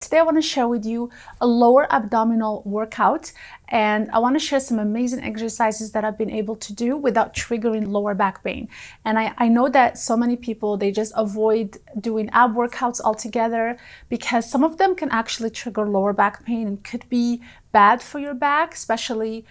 Today I want to share with you a lower abdominal workout, and I want to share some amazing exercises that I've been able to do without triggering lower back pain. And I know that so many people, they just avoid doing ab workouts altogether because some of them can actually trigger lower back pain and could be bad for your back, especially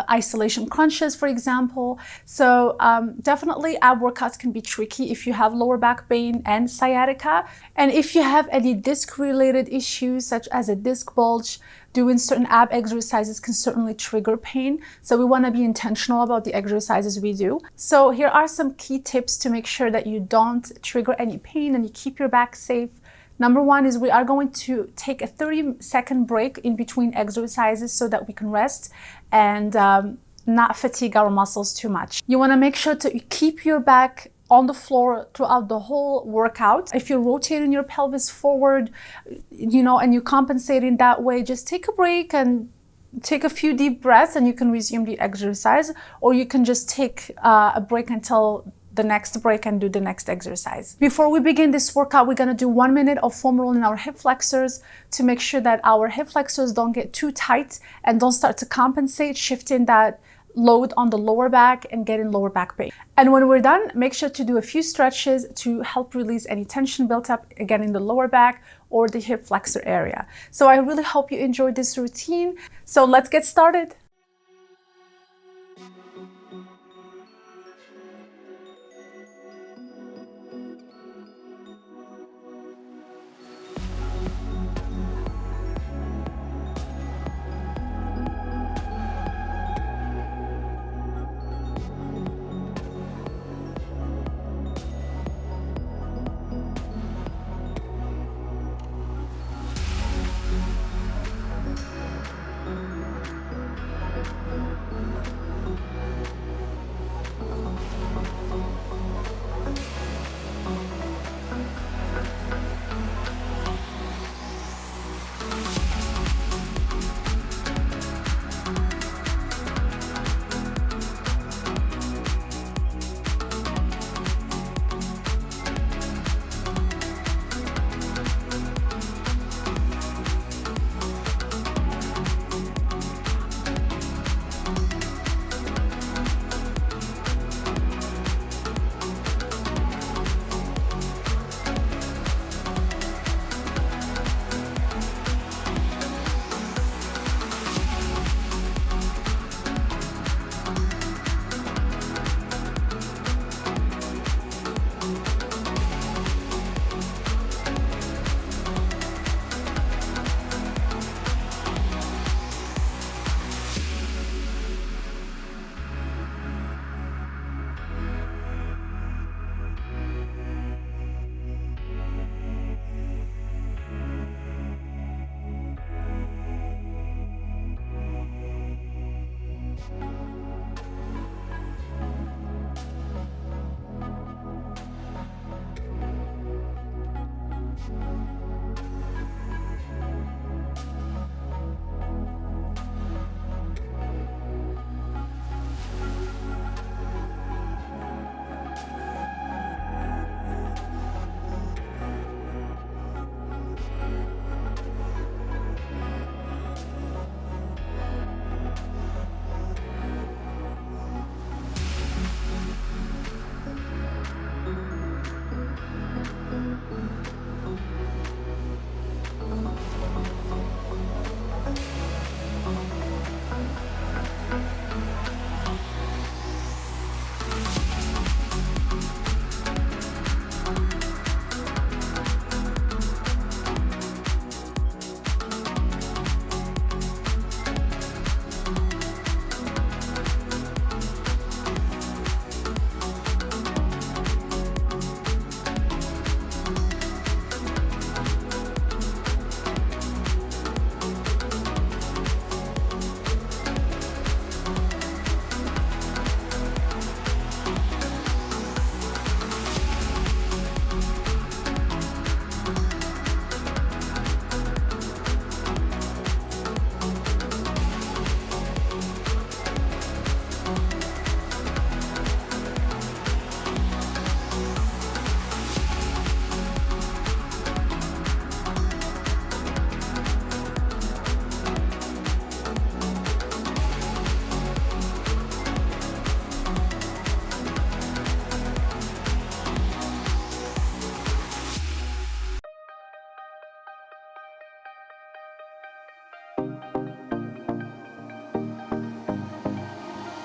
isolation crunches, for example. So definitely ab workouts can be tricky if you have lower back pain and sciatica. And if you have any disc related issues such as a disc bulge, doing certain ab exercises can certainly trigger pain. So we want to be intentional about the exercises we do. So here are some key tips to make sure that you don't trigger any pain and you keep your back safe. Number one is we are going to take a 30-second break in between exercises so that we can rest and not fatigue our muscles too much. You want to make sure to keep your back on the floor throughout the whole workout. If you're rotating your pelvis forward, and you're compensating that way, just take a break and take a few deep breaths and you can resume the exercise, or you can just take a break until the next break and do the next exercise. Before we begin this workout, we're going to do 1 minute of foam rolling our hip flexors to make sure that our hip flexors don't get too tight and don't start to compensate, shifting that load on the lower back and getting lower back pain. And when we're done, make sure to do a few stretches to help release any tension built up again in the lower back or the hip flexor area. So I really hope you enjoyed this routine. So let's get started.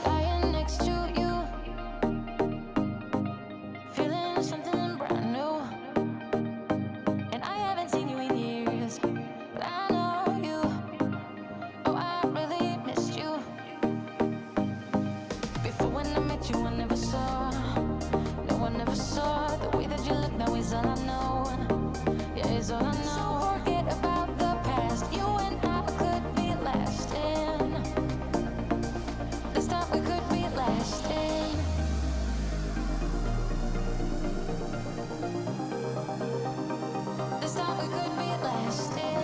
Lying next to you, feeling something brand new. And I haven't seen you in years, but I know you. Oh, I really missed you. Before when I met you, I never saw. No, I never saw the way that you look now is all I know. Yeah, it's all I know. So forget about the past. You and I could be lasting. This time we could be lasting. This time we could be lasting.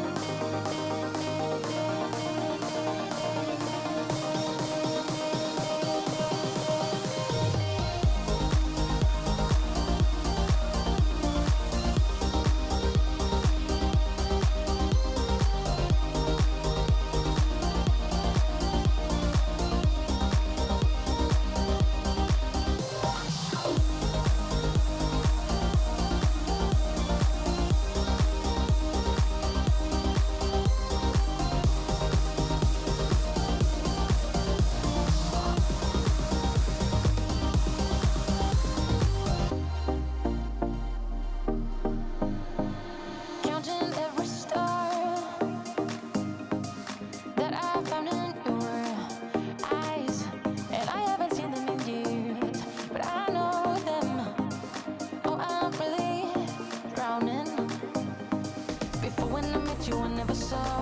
Counting every star that I found in your eyes, and I haven't seen them in years, but I know them. Oh, I'm really drowning. Before when I met you, I never saw.